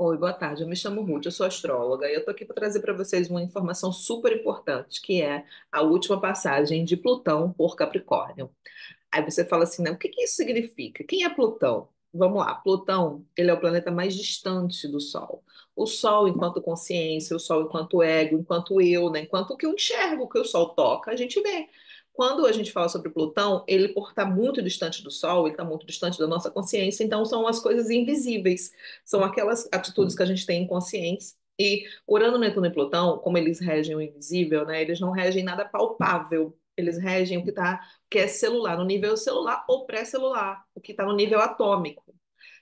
Oi, boa tarde. Eu me chamo Ruth, eu sou astróloga e eu tô aqui para trazer para vocês uma informação super importante, que é a última passagem de Plutão por Capricórnio. Aí você fala assim, né? O que que isso significa? Quem é Plutão? Vamos lá. Plutão, ele é o planeta mais distante do Sol. O Sol enquanto consciência, o Sol enquanto ego, enquanto eu, né? Enquanto o que eu enxergo, o que o Sol toca, a gente vê. Quando a gente fala sobre Plutão, ele, por estar muito distante do Sol, ele está muito distante da nossa consciência, então são as coisas invisíveis, são aquelas atitudes que a gente tem inconscientes. E Urano, Netuno e Plutão, como eles regem o invisível, né? Eles não regem nada palpável, eles regem o que é celular, no nível celular ou pré-celular, o que está no nível atômico.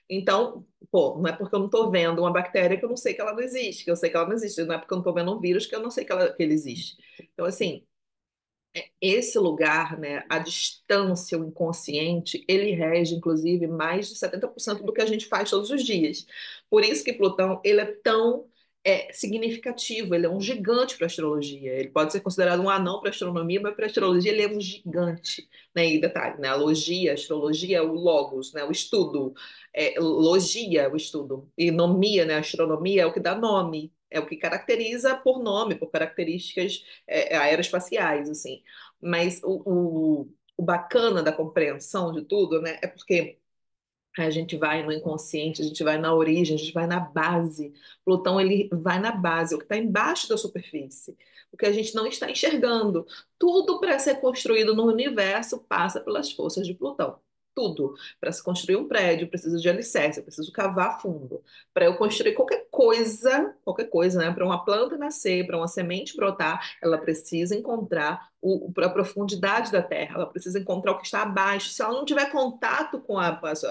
Então, pô, não é porque eu não estou vendo uma bactéria que eu não sei que ela não existe, que eu sei que ela não existe, não é porque eu não estou vendo um vírus que eu não sei que ele existe. Então, assim, esse lugar, né, a distância, o inconsciente, ele rege, inclusive, mais de 70% do que a gente faz todos os dias. Por isso que Plutão, ele é tão significativo, ele é um gigante para a astrologia. Ele pode ser considerado um anão para a astronomia, mas para a astrologia ele é um gigante. Né? E detalhe, né, a astrologia é o logos, né, o estudo. Logia, o estudo. E nomia, né, a astronomia, é o que dá nome. É o que caracteriza por nome, por características aeroespaciais, assim. Mas o bacana da compreensão de tudo, né, é porque a gente vai no inconsciente, a gente vai na origem, a gente vai na base. Plutão, ele vai na base, o que está embaixo da superfície, o que a gente não está enxergando. Tudo para ser construído no universo passa pelas forças de Plutão. Tudo. Para se construir um prédio, eu preciso de alicerce, eu preciso cavar fundo. Para eu construir qualquer coisa, né? Para uma planta nascer, para uma semente brotar, ela precisa encontrar a profundidade da Terra, ela precisa encontrar o que está abaixo. Se ela não tiver contato com abaixo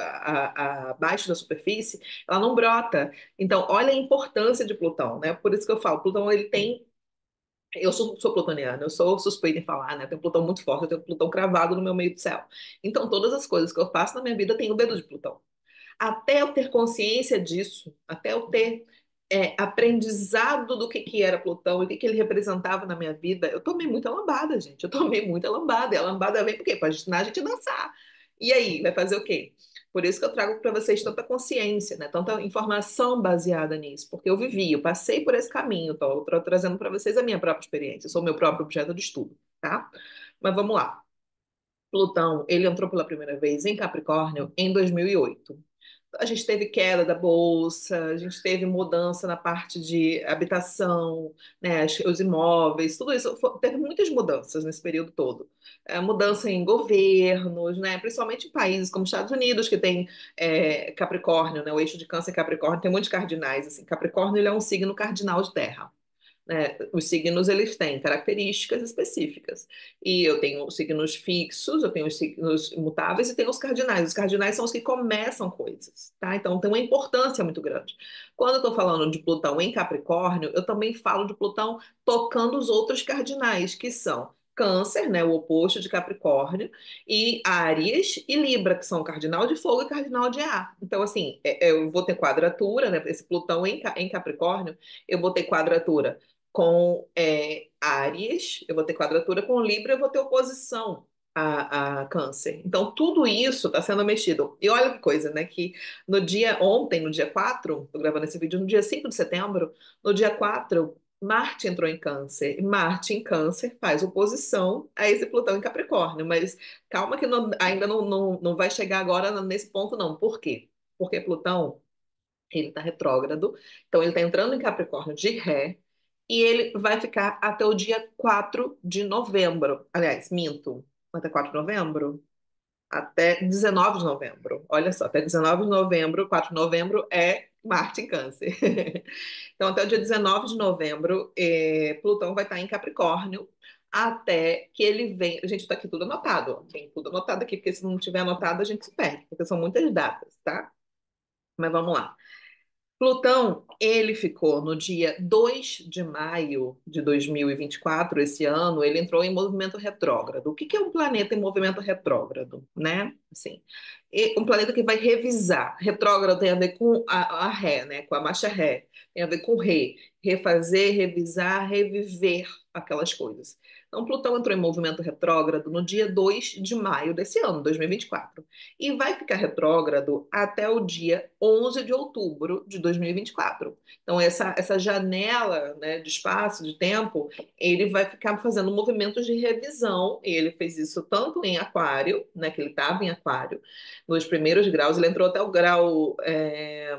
da superfície, ela não brota. Então, olha a importância de Plutão, né? Por isso que eu falo, Plutão ele tem. Eu sou plutoniana, eu sou suspeita em falar, né? Eu tenho Plutão muito forte, eu tenho Plutão cravado no meu meio do céu. Então, todas as coisas que eu faço na minha vida têm o dedo de Plutão. Até eu ter consciência disso, até eu ter aprendizado do que era Plutão e o que ele representava na minha vida, eu tomei muita lambada, gente. Eu tomei muita lambada. E a lambada vem por quê? Para ensinar a gente a dançar. E aí, vai fazer o quê? Por isso que eu trago para vocês tanta consciência, né? Tanta informação baseada nisso, porque eu vivi, eu passei por esse caminho, tô trazendo para vocês a minha própria experiência, eu sou o meu próprio objeto de estudo, tá? Mas vamos lá. Plutão, ele entrou pela primeira vez em Capricórnio em 2008. A gente teve queda da bolsa, a gente teve mudança na parte de habitação, né, os imóveis, tudo isso. Teve muitas mudanças nesse período todo. Mudança em governos, né, principalmente em países como Estados Unidos, que tem Capricórnio, né, o eixo de Câncer e Capricórnio, tem muitos cardinais. Assim. Capricórnio ele é um signo cardinal de terra, né? Os signos eles têm características específicas. E eu tenho os signos fixos, eu tenho os signos imutáveis e tenho os cardinais. Os cardinais são os que começam coisas, tá? Então tem uma importância muito grande. Quando eu estou falando de Plutão em Capricórnio, eu também falo de Plutão tocando os outros cardinais, que são Câncer, né, o oposto de Capricórnio, e Áries e Libra, que são cardinal de fogo e cardinal de ar. Então, assim, eu vou ter quadratura, né? Esse Plutão em Capricórnio, eu vou ter quadratura com Áries, eu vou ter quadratura com Libra, eu vou ter oposição a Câncer. Então, tudo isso está sendo mexido. E olha que coisa, né? Que no dia ontem, no dia 4, estou gravando esse vídeo no dia 5 de setembro, no dia 4, Marte entrou em Câncer. E Marte em Câncer faz oposição a esse Plutão em Capricórnio. Mas calma que ainda não vai chegar agora nesse ponto, não. Por quê? Porque Plutão, ele está retrógrado, então ele está entrando em Capricórnio de ré, e ele vai ficar até o dia 4 de novembro. Aliás, minto. Até 4 de novembro? Até 19 de novembro. Olha só, até 19 de novembro, 4 de novembro é Marte em Câncer. Então, até o dia 19 de novembro, Plutão vai estar em Capricórnio, até que ele venha. Gente, está aqui tudo anotado, ó. Tem tudo anotado aqui, porque se não tiver anotado, a gente se perde, porque são muitas datas, tá? Mas vamos lá. Plutão, ele ficou no dia 2 de maio de 2024, esse ano, ele entrou em movimento retrógrado. O que que é um planeta em movimento retrógrado, né? Assim, um planeta que vai revisar. Retrógrado tem a ver com a ré, né? Com a marcha ré. Tem a ver com refazer, revisar, reviver aquelas coisas. Então, Plutão entrou em movimento retrógrado no dia 2 de maio desse ano, 2024, e vai ficar retrógrado até o dia 11 de outubro de 2024. Então, essa janela, né, de espaço, de tempo, ele vai ficar fazendo movimentos de revisão, e ele fez isso tanto em Aquário, né, que ele estava em Aquário, nos primeiros graus, ele entrou até o grau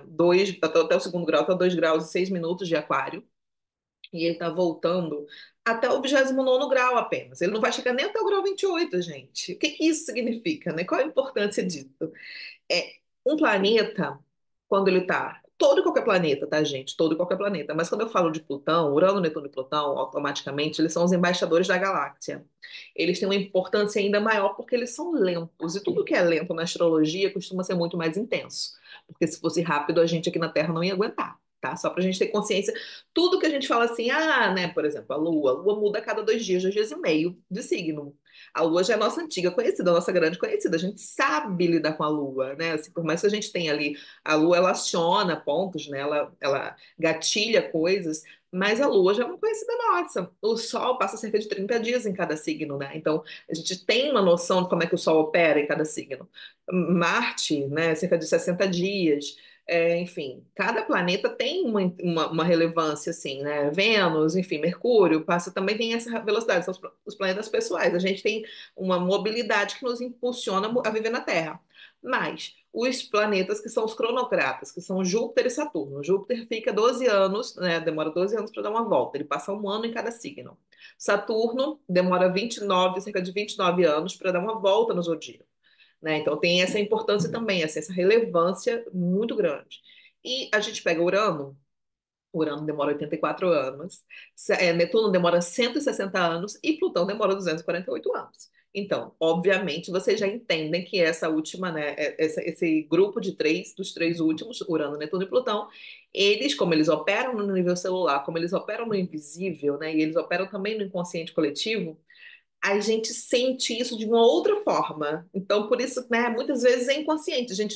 2, até o segundo grau, até 2 graus e 6 minutos de Aquário, e ele está voltando até o 29º grau apenas. Ele não vai chegar nem até o grau 28, gente. O que que isso significa, né? Qual a importância disso? É um planeta, quando ele está, todo e qualquer planeta, tá, gente? Todo e qualquer planeta. Mas quando eu falo de Plutão, Urano, Netuno e Plutão, automaticamente, eles são os embaixadores da galáxia. Eles têm uma importância ainda maior porque eles são lentos. E tudo que é lento na astrologia costuma ser muito mais intenso. Porque se fosse rápido, a gente aqui na Terra não ia aguentar. Tá? Só para a gente ter consciência, tudo que a gente fala assim, né, por exemplo, a Lua muda a cada 2 dias, 2 dias e meio de signo. A Lua já é nossa antiga conhecida, nossa grande conhecida. A gente sabe lidar com a Lua, né? Assim, por mais que a gente tenha ali, a Lua ela aciona pontos, né? Ela gatilha coisas, mas a Lua já é uma conhecida nossa. O Sol passa cerca de 30 dias em cada signo, né? Então a gente tem uma noção de como é que o Sol opera em cada signo. Marte, né? Cerca de 60 dias. Enfim, cada planeta tem uma relevância, assim, né? Vênus, enfim, Mercúrio, passa também tem essa velocidade, são os planetas pessoais. A gente tem uma mobilidade que nos impulsiona a viver na Terra. Mas os planetas que são os cronocratas, que são Júpiter e Saturno. Júpiter fica 12 anos, né? Demora 12 anos para dar uma volta, ele passa um ano em cada signo. Saturno demora 29, cerca de 29 anos para dar uma volta no zodíaco, né? Então tem essa importância também, assim, essa relevância muito grande. E a gente pega Urano demora 84 anos, Netuno demora 160 anos e Plutão demora 248 anos. Então, obviamente, vocês já entendem que essa última, né, esse grupo de três, dos três últimos, Urano, Netuno e Plutão, eles, como eles operam no nível celular, como eles operam no invisível, né, e eles operam também no inconsciente coletivo, a gente sente isso de uma outra forma. Então, por isso, né, muitas vezes é inconsciente. A gente,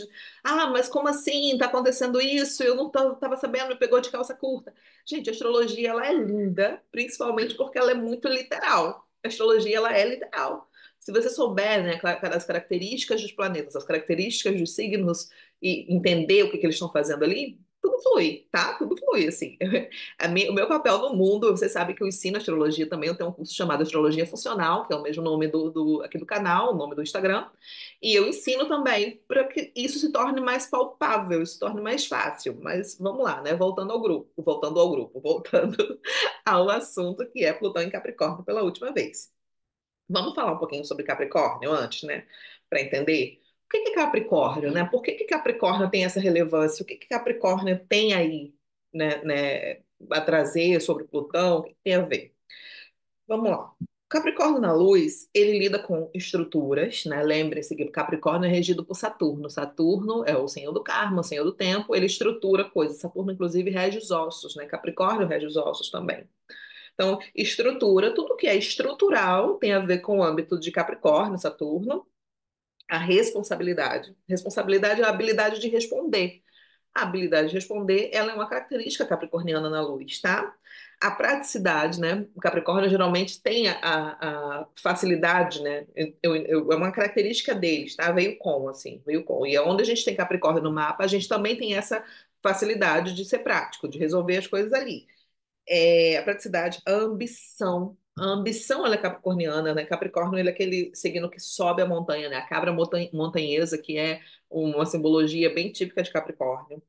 mas como assim? Está acontecendo isso? Eu não estava sabendo, me pegou de calça curta. Gente, a astrologia ela é linda, principalmente porque ela é muito literal. A astrologia ela é literal. Se você souber, né, as características dos planetas, as características dos signos e entender o que que eles estão fazendo ali, tudo flui, tá? Tudo flui, assim. O meu papel no mundo, você sabe que eu ensino astrologia também, eu tenho um curso chamado Astrologia Funcional, que é o mesmo nome aqui do canal, o nome do Instagram, e eu ensino também para que isso se torne mais palpável, se torne mais fácil. Mas vamos lá, né? Voltando ao assunto que é Plutão em Capricórnio pela última vez. Vamos falar um pouquinho sobre Capricórnio antes, né? Para entender. O que que é Capricórnio, né? Por que que Capricórnio tem essa relevância? O que que Capricórnio tem aí, né, a trazer sobre Plutão? O que que tem a ver? Vamos lá. Capricórnio na luz, ele lida com estruturas, né? Lembre-se que Capricórnio é regido por Saturno. Saturno é o senhor do karma, o senhor do tempo, ele estrutura coisas. Saturno, inclusive, rege os ossos, né? Capricórnio rege os ossos também. Então, estrutura, tudo que é estrutural tem a ver com o âmbito de Capricórnio, Saturno, a responsabilidade. Responsabilidade é a habilidade de responder. A habilidade de responder, ela é uma característica capricorniana na luz, tá? A praticidade, né? O Capricórnio geralmente tem a facilidade, né? É uma característica deles, tá? Veio com, assim, veio com. E onde a gente tem Capricórnio no mapa, a gente também tem essa facilidade de ser prático, de resolver as coisas ali. A praticidade, a ambição. A ambição, ela é capricorniana, né? Capricórnio, ele é aquele signo que sobe a montanha, né? A cabra montanhesa, que é uma simbologia bem típica de Capricórnio.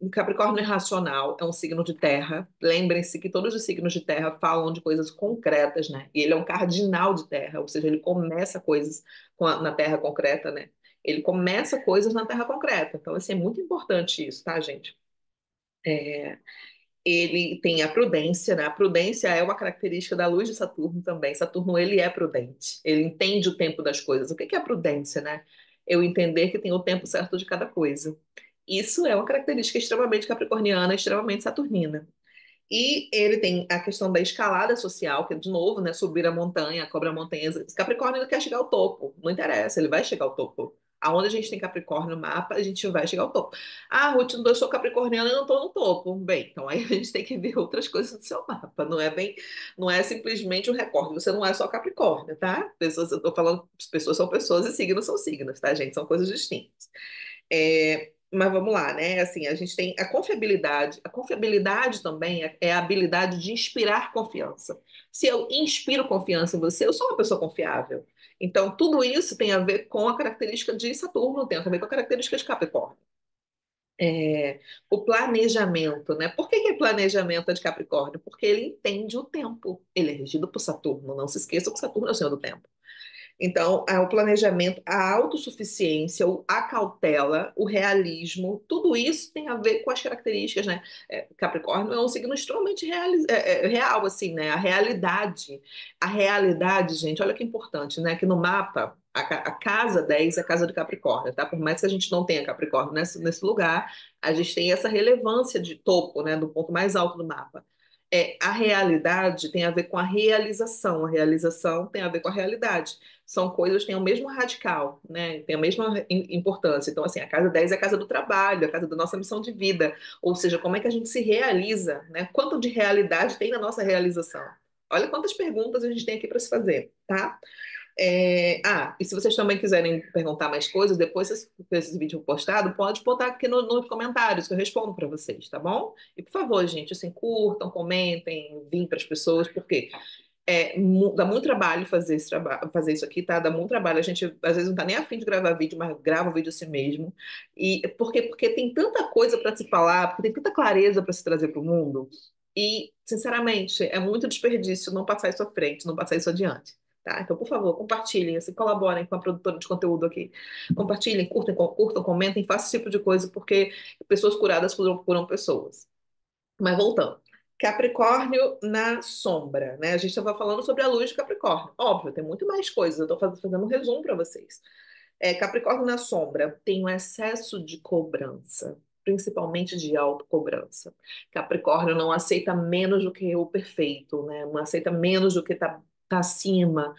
O Capricórnio é racional, é um signo de terra. Lembrem-se que todos os signos de terra falam de coisas concretas, né? E ele é um cardinal de terra, ou seja, ele começa coisas na terra concreta, né? Ele começa coisas na terra concreta. Então, assim, é muito importante isso, tá, gente? É, ele tem a prudência, né? A prudência é uma característica da luz de Saturno também. Saturno, ele é prudente, ele entende o tempo das coisas. O que que é a prudência, né? Eu entender que tem o tempo certo de cada coisa. Isso é uma característica extremamente capricorniana, extremamente saturnina. E ele tem a questão da escalada social, que é, de novo, né, subir a montanha, a cobra montanhesa. Esse Capricórnio ele quer chegar ao topo, não interessa, ele vai chegar ao topo. Aonde a gente tem Capricórnio no mapa, a gente vai chegar ao topo. Ah, Ruth, eu sou capricorniana e não estou no topo. Bem, então aí a gente tem que ver outras coisas do seu mapa. Não é simplesmente um recorde. Você não é só Capricórnio, tá? Pessoas, eu tô falando, pessoas são pessoas e signos são signos, tá, gente? São coisas distintas. Mas vamos lá, né? Assim, a gente tem a confiabilidade. A confiabilidade também é a habilidade de inspirar confiança. Se eu inspiro confiança em você, eu sou uma pessoa confiável. Então, tudo isso tem a ver com a característica de Saturno, tem a ver com a característica de Capricórnio. É, o planejamento, né? Por que que planejamento é de Capricórnio? Porque ele entende o tempo. Ele é regido por Saturno. Não se esqueça que Saturno é o senhor do tempo. Então, o planejamento, a autossuficiência, a cautela, o realismo, tudo isso tem a ver com as características, né? Capricórnio é um signo extremamente real, assim, né? A realidade, gente, olha que importante, né? Que no mapa, a casa 10 é a casa de Capricórnio, tá? Por mais que a gente não tenha Capricórnio nesse lugar, a gente tem essa relevância de topo, né? Do ponto mais alto do mapa. A realidade tem a ver com a realização tem a ver com a realidade. São coisas que têm o mesmo radical, né? Tem a mesma importância. Então, assim, a casa 10 é a casa do trabalho, a casa da nossa missão de vida. Ou seja, como é que a gente se realiza, né? Quanto de realidade tem na nossa realização? Olha quantas perguntas a gente tem aqui para se fazer, tá? E se vocês também quiserem perguntar mais coisas, depois que esse vídeo postado, pode botar aqui nos comentários que eu respondo para vocês, tá bom? E por favor, gente, assim, curtam, comentem, enviem para as pessoas, porque dá muito trabalho fazer isso aqui, tá? Dá muito trabalho. A gente às vezes não tá nem a fim de gravar vídeo, mas grava o vídeo assim mesmo. E porque tem tanta coisa para se falar, porque tem tanta clareza para se trazer para o mundo. E, sinceramente, é muito desperdício não passar isso à frente, não passar isso adiante. Tá? Então, por favor, compartilhem, assim, colaborem com a produtora de conteúdo aqui. Compartilhem, curtam, comentem, façam esse tipo de coisa, porque pessoas curadas curam pessoas. Mas voltando. Capricórnio na sombra, né? A gente estava falando sobre a luz de Capricórnio. Óbvio, tem muito mais coisas. Eu estou fazendo um resumo para vocês. Capricórnio na sombra tem um excesso de cobrança, principalmente de autocobrança. Capricórnio não aceita menos do que o perfeito, né? Não aceita menos do que tá acima,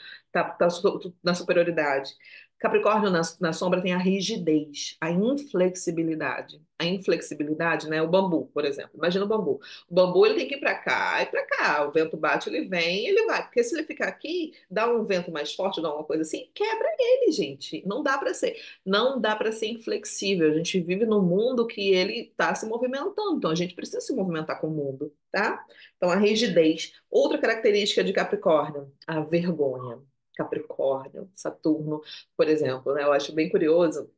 na superioridade. Capricórnio na sombra tem a rigidez, a inflexibilidade. A inflexibilidade, né? O bambu, por exemplo. Imagina o bambu. O bambu ele tem que ir para cá e para cá. O vento bate, ele vem, ele vai. Porque se ele ficar aqui, dá um vento mais forte, dá uma coisa assim, quebra ele, gente. Não dá para ser inflexível. A gente vive num mundo que ele está se movimentando. Então a gente precisa se movimentar com o mundo, tá? Então a rigidez. Outra característica de Capricórnio, a vergonha. Capricórnio, Saturno, por exemplo, né? Eu acho bem curioso.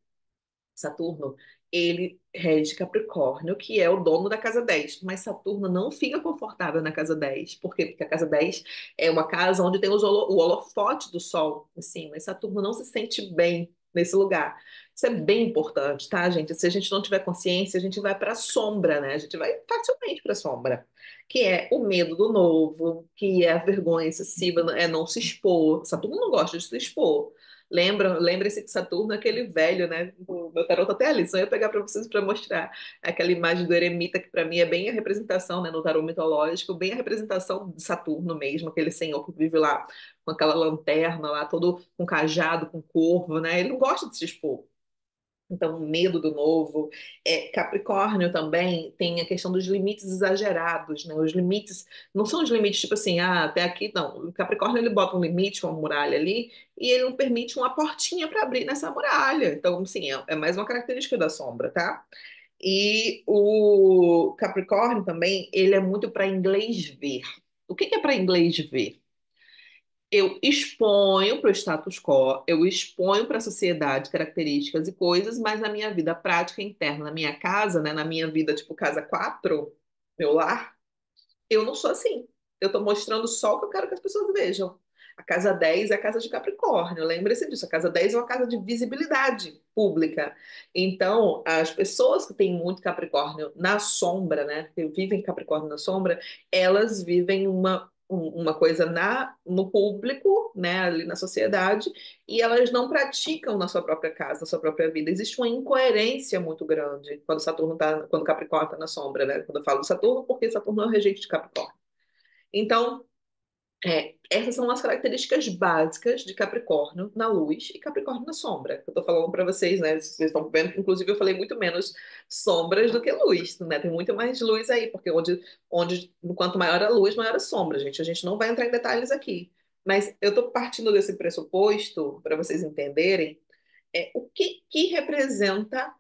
Saturno, ele rege Capricórnio, que é o dono da casa 10. Mas Saturno não fica confortável na casa 10. Por quê? Porque a casa 10 é uma casa onde tem o holofote do Sol em cima. E Saturno não se sente bem nesse lugar. Isso é bem importante, tá, gente? Se a gente não tiver consciência, a gente vai para a sombra, né? A gente vai facilmente para a sombra, que é o medo do novo, que é a vergonha excessiva, é não se expor. Saturno não gosta de se expor. Lembre-se que Saturno é aquele velho, né? O meu tarot tá até ali, só ia pegar para vocês para mostrar aquela imagem do eremita, que para mim é bem a representação, né, no tarot mitológico, bem a representação de Saturno mesmo, aquele senhor que vive lá com aquela lanterna lá, todo com cajado, com corvo, né? Ele não gosta de se expor. Então, medo do novo. Capricórnio também tem a questão dos limites exagerados, né? Os limites não são os limites tipo assim, até aqui, não. O Capricórnio ele bota um limite, uma muralha ali, e ele não permite uma portinha para abrir nessa muralha. Então, sim, é mais uma característica da sombra, tá? E o Capricórnio também, ele é muito para inglês ver. O que que é para inglês ver? Eu exponho para o status quo, eu exponho para a sociedade características e coisas, mas na minha vida prática interna, na minha casa, né, na minha vida, tipo casa 4, meu lar, eu não sou assim. Eu estou mostrando só o que eu quero que as pessoas vejam. A casa 10 é a casa de Capricórnio, lembre-se disso. A casa 10 é uma casa de visibilidade pública. Então, as pessoas que têm muito Capricórnio na sombra, né, que vivem Capricórnio na sombra, elas vivem uma coisa no público, né, ali na sociedade, e elas não praticam na sua própria casa, na sua própria vida. Existe uma incoerência muito grande quando Capricórnio está na sombra, né? Quando eu falo de Saturno, porque Saturno é o regente de Capricórnio. Então, Essas são as características básicas de Capricórnio na luz e Capricórnio na sombra. Eu tô falando para vocês, né? Vocês estão vendo que, inclusive, eu falei muito menos sombras do que luz, né? Tem muito mais luz aí, porque onde quanto maior a luz, maior a sombra, gente. A gente não vai entrar em detalhes aqui. Mas eu tô partindo desse pressuposto para vocês entenderem o que representa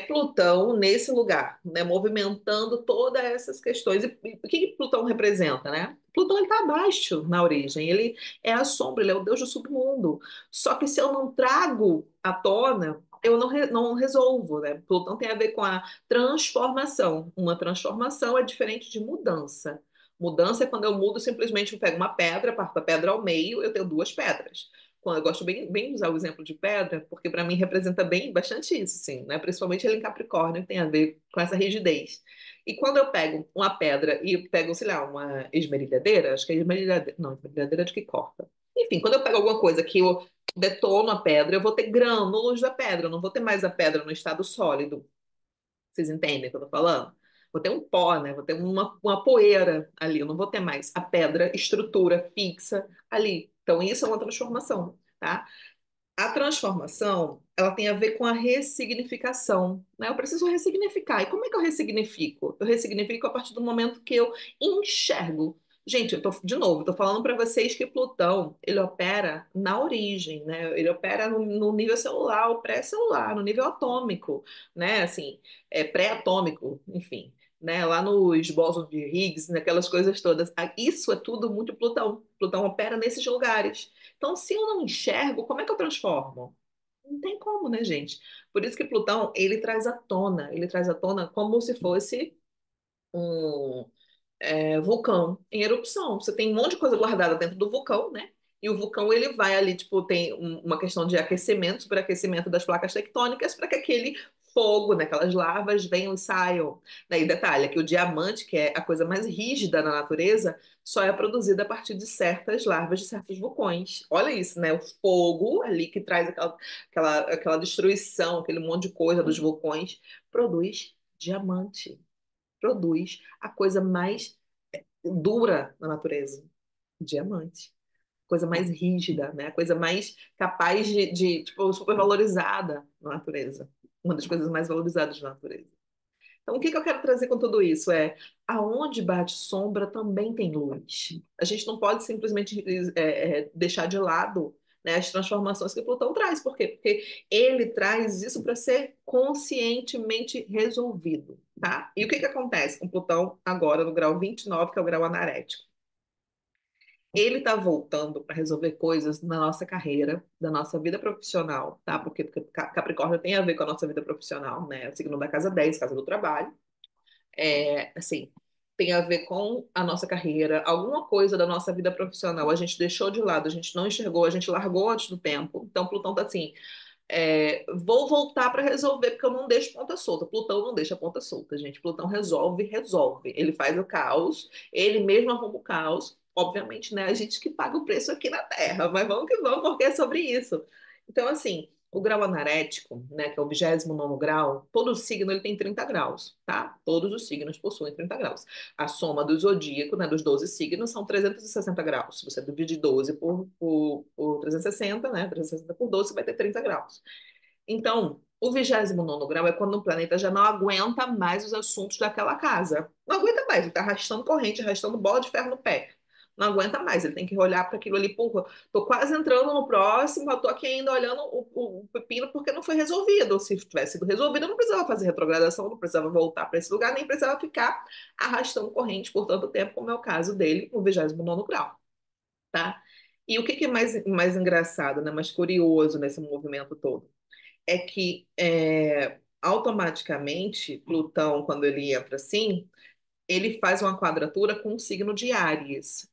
Plutão nesse lugar, né, movimentando todas essas questões. E o que Plutão representa, né? Plutão está abaixo na origem, ele é a sombra, ele é o deus do submundo. Só que se eu não trago à tona, eu não resolvo, né? Plutão tem a ver com a transformação. Uma transformação é diferente de mudança. Mudança é quando eu mudo, simplesmente eu pego uma pedra, parto a pedra ao meio, eu tenho duas pedras. Eu gosto bem de usar o exemplo de pedra, porque para mim representa bem bastante isso, sim, né? Principalmente ele em Capricórnio, que tem a ver com essa rigidez. E quando eu pego uma pedra e pego, sei lá, uma esmerilhadeira, acho que é esmerilhadeira, não, esmerilhadeira é de que corta. Enfim, quando eu pego alguma coisa que eu detono a pedra, eu vou ter grânulos da pedra, eu não vou ter mais a pedra no estado sólido. Vocês entendem o que eu tô falando? Vou ter um pó, né? Vou ter uma poeira ali. Eu não vou ter mais a pedra, estrutura fixa ali. Então, isso é uma transformação, tá? A transformação, ela tem a ver com a ressignificação, né? Eu preciso ressignificar. E como é que eu ressignifico? Eu ressignifico a partir do momento que eu enxergo. Gente, de novo, estou falando para vocês que Plutão, ele opera na origem, né? Ele opera no nível celular, ou pré-celular, no nível atômico, né? Assim, pré-atômico, enfim, né? Lá nos bósons de Higgs, naquelas coisas todas. Isso é tudo muito Plutão. Plutão opera nesses lugares. Então, se eu não enxergo, como é que eu transformo? Não tem como, né, gente? Por isso que Plutão, ele traz à tona como se fosse um vulcão em erupção. Você tem um monte de coisa guardada dentro do vulcão, né? E o vulcão ele vai ali, tipo, tem uma questão de aquecimento, superaquecimento das placas tectônicas para que aquele fogo, né, aquelas lavas venham e saiam. Daí, detalhe, que o diamante, que é a coisa mais rígida na natureza, só é produzida a partir de certas larvas de certos vulcões. Olha isso, né? O fogo ali que traz aquela destruição, aquele monte de coisa dos vulcões, produz diamante. Produz a coisa mais dura na natureza, diamante. Coisa mais rígida, né? A coisa mais capaz tipo, supervalorizada na natureza. Uma das coisas mais valorizadas na natureza. Então, o que que eu quero trazer com tudo isso é aonde bate sombra também tem luz. A gente não pode simplesmente deixar de lado, né, as transformações que Plutão traz. Por quê? Porque ele traz isso para ser conscientemente resolvido, tá? E o que que acontece com Plutão agora no grau 29, que é o grau anarético? Ele está voltando para resolver coisas na nossa carreira, da nossa vida profissional, tá? Porque Capricórnio tem a ver com a nossa vida profissional, né? O signo da casa 10, casa do trabalho. Assim, tem a ver com a nossa carreira, alguma coisa da nossa vida profissional a gente deixou de lado, a gente não enxergou, a gente largou antes do tempo. Então, Plutão tá assim, vou voltar para resolver, porque eu não deixo ponta solta. Plutão não deixa ponta solta, gente. Plutão resolve, resolve. Ele faz o caos, ele mesmo arruma o caos. Obviamente, né? A gente que paga o preço aqui na Terra, mas vamos que vamos, porque é sobre isso. Então, assim, o grau anarético, né, que é o 29º grau, todo signo ele tem 30 graus, tá? Todos os signos possuem 30 graus. A soma do zodíaco, né, dos 12 signos, são 360 graus. Se você dividir 12 por 360, né, 360 por 12, você vai ter 30 graus. Então, o 29º grau é quando o planeta já não aguenta mais os assuntos daquela casa. Não aguenta mais, ele está arrastando corrente, arrastando bola de ferro no pé. Não aguenta mais, ele tem que olhar para aquilo ali, porra, tô quase entrando no próximo, eu tô aqui ainda olhando o pepino porque não foi resolvido. Se tivesse sido resolvido, eu não precisava fazer retrogradação, não precisava voltar para esse lugar, nem precisava ficar arrastando corrente por tanto tempo, como é o caso dele no 29º grau, tá? E o que que é mais engraçado, né, mais curioso nesse movimento todo? É que automaticamente Plutão, quando ele entra assim, ele faz uma quadratura com o signo de Áries.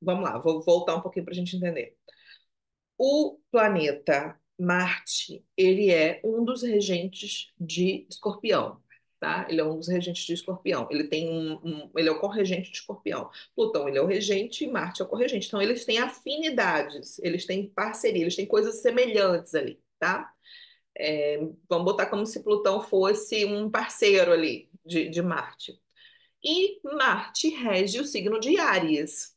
Vamos lá, vou voltar um pouquinho para a gente entender. O planeta Marte, ele é um dos regentes de Escorpião, tá? Ele é um dos regentes de Escorpião. Ele tem ele é o corregente de Escorpião. Plutão, ele é o regente e Marte é o corregente. Então, eles têm afinidades, eles têm parceria, eles têm coisas semelhantes ali, tá? Vamos botar como se Plutão fosse um parceiro ali de Marte. E Marte rege o signo de Áries.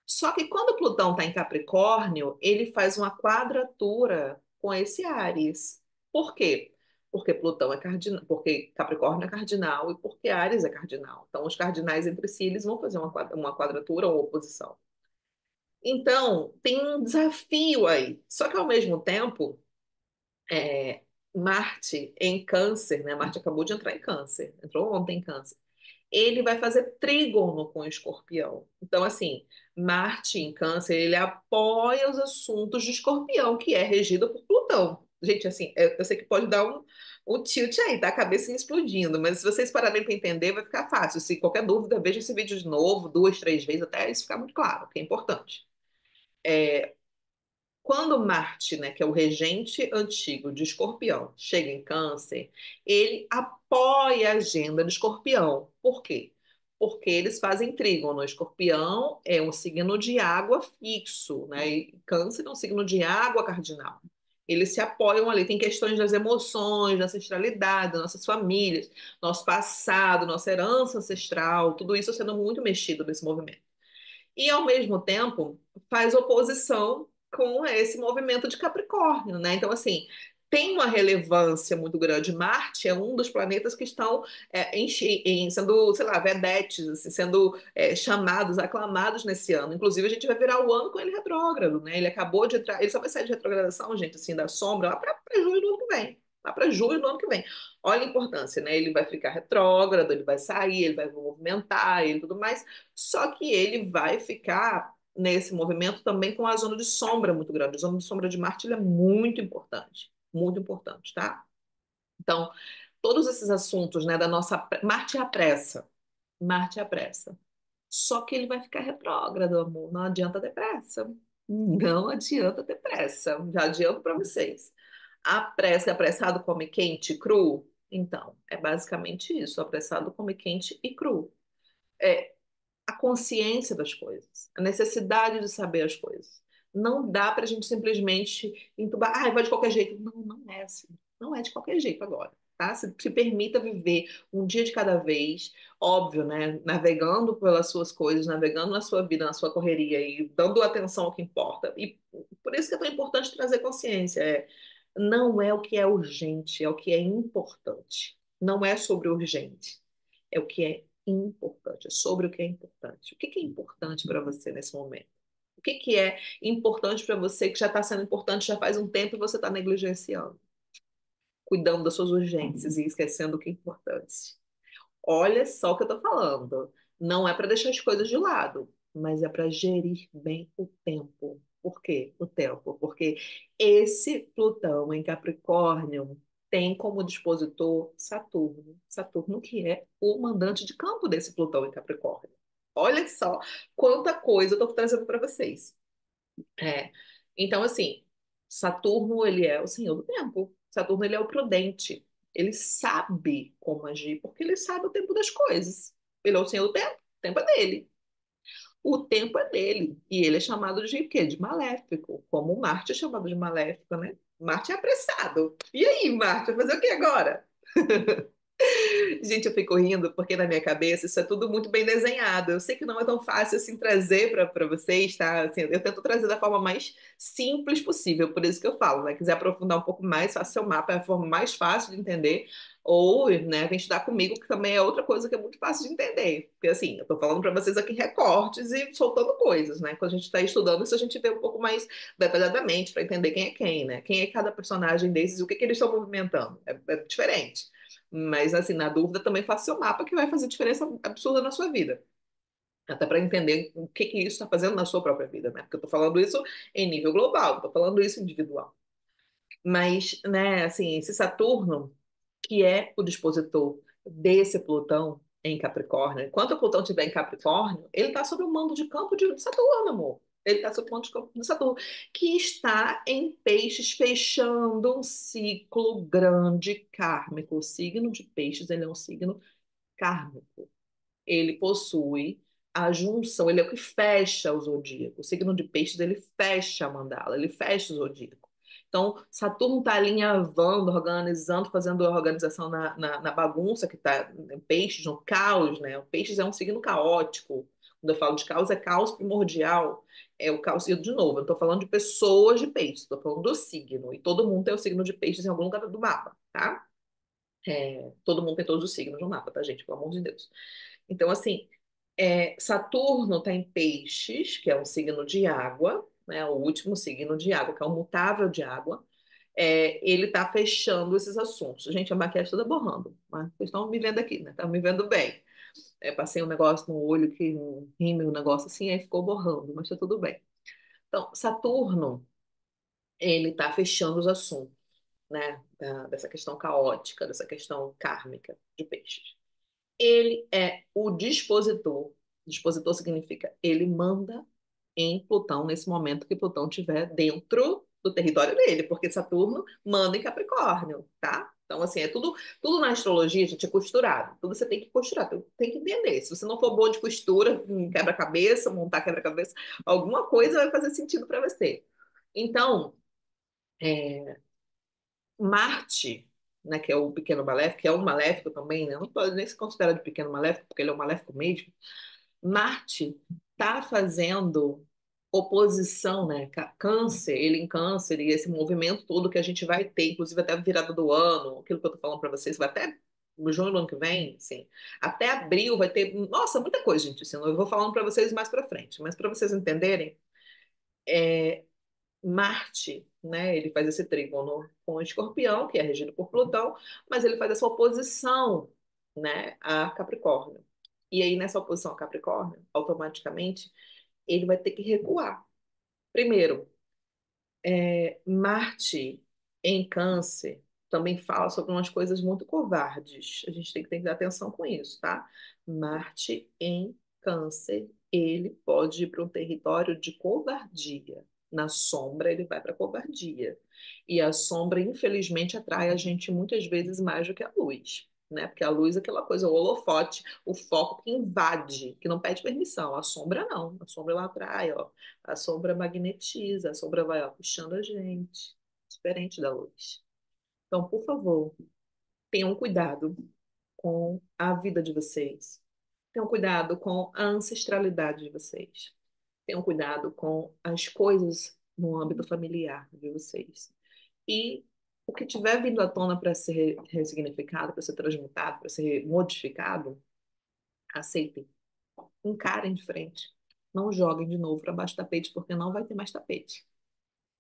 Só que quando Plutão está em Capricórnio, ele faz uma quadratura com esse Áries. Por quê? Porque Plutão é cardinal, porque Capricórnio é cardinal e porque Áries é cardinal. Então, os cardinais entre si, eles vão fazer uma quadratura ou oposição. Então, tem um desafio aí. Só que, ao mesmo tempo, é, Marte em Câncer, né? Marte acabou de entrar em Câncer, entrou ontem em Câncer. Ele vai fazer trígono com o Escorpião. Então, assim, Marte em Câncer, ele apoia os assuntos de Escorpião, que é regido por Plutão. Gente, assim, eu sei que pode dar um tilt aí, tá? A cabeça explodindo, mas se vocês pararem para entender, vai ficar fácil. Se qualquer dúvida, veja esse vídeo de novo, duas, três vezes, até isso ficar muito claro, que é importante. Quando Marte, né, que é o regente antigo de Escorpião, chega em Câncer, ele apoia a agenda de Escorpião. Por quê? Porque eles fazem trígono. Escorpião é um signo de água fixo, né? E Câncer é um signo de água cardinal. Eles se apoiam ali. Tem questões das emoções, da ancestralidade, das nossas famílias, nosso passado, nossa herança ancestral, tudo isso sendo muito mexido nesse movimento e, ao mesmo tempo, faz oposição com esse movimento de Capricórnio, né? Então, assim, tem uma relevância muito grande. Marte é um dos planetas que estão sendo, sei lá, vedetes, assim, sendo chamados, aclamados nesse ano. Inclusive, a gente vai virar o ano com ele retrógrado, né? Ele acabou de entrar, ele só vai sair de retrogradação, gente, assim, da sombra, lá para julho do ano que vem. Lá para julho do ano que vem. Olha a importância, né? Ele vai ficar retrógrado, ele vai sair, ele vai movimentar, ele tudo mais. Só que ele vai ficar nesse movimento também com a zona de sombra muito grande. A zona de sombra de Marte ele é muito importante, tá? Então, todos esses assuntos, né, da nossa Marte é a pressa, Marte é a pressa. Só que ele vai ficar retrógrado, amor. Não adianta ter pressa. Não adianta ter pressa. Já adianto para vocês. A pressa, apressado come quente e cru? Então, é basicamente isso. Apressado come quente e cru. É, a consciência das coisas, a necessidade de saber as coisas. Não dá para a gente simplesmente entubar, ah, vai de qualquer jeito. Não, não é assim. Não é de qualquer jeito agora, tá? Se permita viver um dia de cada vez, óbvio, né? Navegando pelas suas coisas, navegando na sua vida, na sua correria e dando atenção ao que importa. E por isso que é tão importante trazer consciência. Não é o que é urgente, é o que é importante. Não é sobre o urgente, é o que é importante, é sobre o que é importante. O que que é importante para você nesse momento? O que que é importante para você que já está sendo importante já faz um tempo e você está negligenciando, cuidando das suas urgências e esquecendo o que é importante? Olha só o que eu estou falando. Não é para deixar as coisas de lado, mas é para gerir bem o tempo. Por quê? O tempo. Porque esse Plutão em Capricórnio tem como dispositor Saturno. Saturno que é o mandante de campo desse Plutão em Capricórnio. Olha só quanta coisa eu estou trazendo para vocês. É. Então, assim, Saturno, ele é o senhor do tempo. Saturno, ele é o prudente. Ele sabe como agir, porque ele sabe o tempo das coisas. Ele é o senhor do tempo. O tempo é dele. O tempo é dele. E ele é chamado de quê? De maléfico. Como Marte é chamado de maléfico, né? Marte é apressado. E aí, Marte, vai fazer o que agora? Gente, eu fico rindo porque na minha cabeça isso é tudo muito bem desenhado. Eu sei que não é tão fácil assim trazer para vocês, tá? Assim, eu tento trazer da forma mais simples possível, por isso que eu falo, né? Quiser aprofundar um pouco mais, faça seu mapa, é a forma mais fácil de entender. Ou, né, vem estudar comigo, que também é outra coisa que é muito fácil de entender. Porque, assim, eu tô falando para vocês aqui recortes e soltando coisas, né? Quando a gente está estudando isso, a gente vê um pouco mais detalhadamente para entender quem é quem, né? Quem é cada personagem desses e o que que eles estão movimentando. É diferente. Mas, assim, na dúvida, também faça seu mapa que vai fazer diferença absurda na sua vida. Até para entender o que que isso está fazendo na sua própria vida, né? Porque eu estou falando isso em nível global, estou falando isso individual. Mas, né, assim, esse Saturno, que é o dispositor desse Plutão em Capricórnio, enquanto o Plutão estiver em Capricórnio, ele está sob o mando de campo de Saturno, amor. Ele está sob o mando de campo de Saturno, que está em Peixes, fechando um ciclo grande kármico. O signo de Peixes, ele é um signo kármico. Ele possui a junção, ele é o que fecha o zodíaco. O signo de Peixes, ele fecha a mandala, ele fecha o zodíaco. Então, Saturno está alinhavando, organizando, fazendo a organização na bagunça que está em Peixes, no caos, né? O Peixes é um signo caótico, Quando eu falo de caos, é caos primordial, é o caos, e de novo, eu estou falando de pessoas de peixes, estou falando do signo, e todo mundo tem o signo de peixes em algum lugar do mapa, tá? Todo mundo tem todos os signos no mapa, tá, gente? Pelo amor de Deus. Então, assim, Saturno está em peixes, que é um signo de água, né? O último signo de água, que é o mutável de água. Ele está fechando esses assuntos. Gente, a maquiagem toda borrando, mas vocês estão me vendo aqui, né? Estão me vendo bem. Passei um negócio no olho que um rímel, um negócio assim, aí ficou borrando, mas tá tudo bem. Então, Saturno, ele está fechando os assuntos, né? Dessa questão caótica, dessa questão kármica de peixes. Ele é o dispositor. Dispositor significa ele manda em Plutão nesse momento que Plutão estiver dentro do território dele, porque Saturno manda em Capricórnio, tá? Então, assim, tudo na astrologia, gente, é costurado. Tudo você tem que costurar, tem que entender. Se você não for bom de costura, quebra-cabeça, montar quebra-cabeça, alguma coisa vai fazer sentido para você. Então, Marte, né, que é o pequeno maléfico, que é um maléfico também, né? Não pode nem se considerar de pequeno maléfico, porque ele é um maléfico mesmo. Marte está fazendo oposição, né? Câncer, ele em câncer, e esse movimento todo que a gente vai ter, inclusive até a virada do ano, aquilo que eu tô falando para vocês, vai até junho do ano que vem, assim, até abril vai ter, nossa, muita coisa, gente, assim, eu vou falando para vocês mais para frente, mas para vocês entenderem, Marte, né, ele faz esse trígono com o Escorpião, que é regido por Plutão, mas ele faz essa oposição, né, a Capricórnio. E aí, nessa oposição a Capricórnio, automaticamente, ele vai ter que recuar. Primeiro, Marte em Câncer também fala sobre umas coisas muito covardes. A gente tem que ter atenção com isso, tá? Marte em Câncer, ele pode ir para um território de covardia. Na sombra, ele vai para a covardia. E a sombra, infelizmente, atrai a gente muitas vezes mais do que a luz, né? Porque a luz é aquela coisa, o holofote, o foco que invade, que não pede permissão. A sombra não. A sombra ela atrai, ó. A sombra magnetiza, a sombra vai, ó, puxando a gente, diferente da luz. Então, por favor, tenham cuidado com a vida de vocês. Tenham cuidado com a ancestralidade de vocês. Tenham cuidado com as coisas no âmbito familiar de vocês. E o que tiver vindo à tona para ser ressignificado, para ser transmutado, para ser modificado, aceitem. Encarem de frente. Não joguem de novo para baixo do tapete, porque não vai ter mais tapete.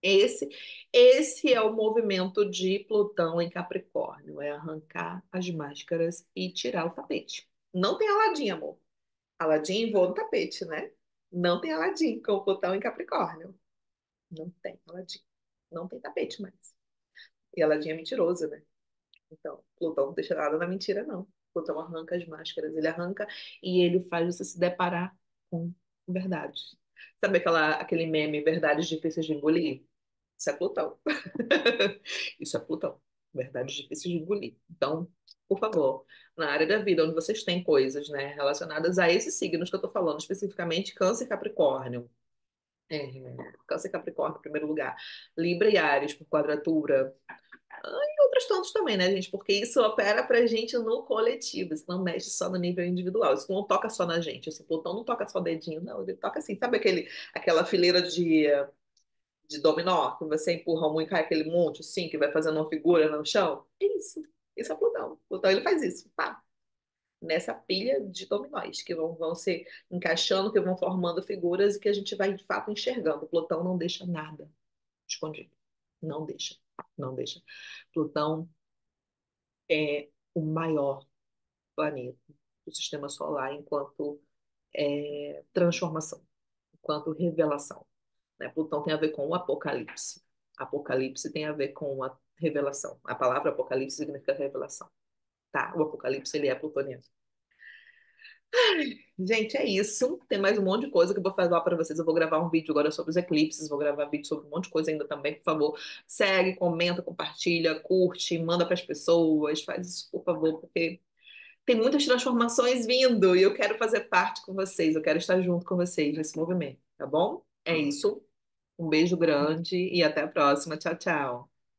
Esse, esse é o movimento de Plutão em Capricórnio, é arrancar as máscaras e tirar o tapete. Não tem Aladim, amor. Aladim voa no tapete, né? Não tem Aladim com o Plutão em Capricórnio. Não tem Aladim. Não tem tapete mais. E Aladim é mentiroso, né? Então, Plutão não deixa nada na mentira, não. Plutão arranca as máscaras, ele arranca e ele faz você se deparar com verdades. Sabe aquele meme, verdades difíceis de engolir? Isso é Plutão. Isso é Plutão. Verdades difíceis de engolir. Então, por favor, na área da vida, onde vocês têm coisas, né, relacionadas a esses signos que eu estou falando, especificamente Câncer e Capricórnio. Câncer e Capricórnio, em primeiro lugar. Libra e Áries, por quadratura. E outros tantos também, né, gente? Porque isso opera pra gente no coletivo. Isso não mexe só no nível individual. Isso não toca só na gente. Esse Plutão não toca só dedinho, não. Ele toca assim, sabe aquela fileira de dominó, que você empurra um e cai aquele monte, assim, que vai fazendo uma figura no chão. É isso. Isso é Plutão. Plutão, ele faz isso, pá. Nessa pilha de dominóis, que vão se encaixando, que vão formando figuras e que a gente vai, de fato, enxergando. Plutão não deixa nada escondido. Não deixa. Não deixa. Plutão é o maior planeta do sistema solar enquanto transformação, enquanto revelação, né? Plutão tem a ver com o apocalipse. Apocalipse tem a ver com a revelação. A palavra apocalipse significa revelação, tá? O apocalipse, ele é plutoniano. Gente, é isso. Tem mais um monte de coisa que eu vou falar para vocês. Eu vou gravar um vídeo agora sobre os eclipses, vou gravar vídeo sobre um monte de coisa ainda também. Por favor, segue, comenta, compartilha, curte, manda para as pessoas. Faz isso, por favor, porque tem muitas transformações vindo e eu quero fazer parte com vocês. Eu quero estar junto com vocês nesse movimento, tá bom? É isso. Um beijo grande e até a próxima. Tchau, tchau.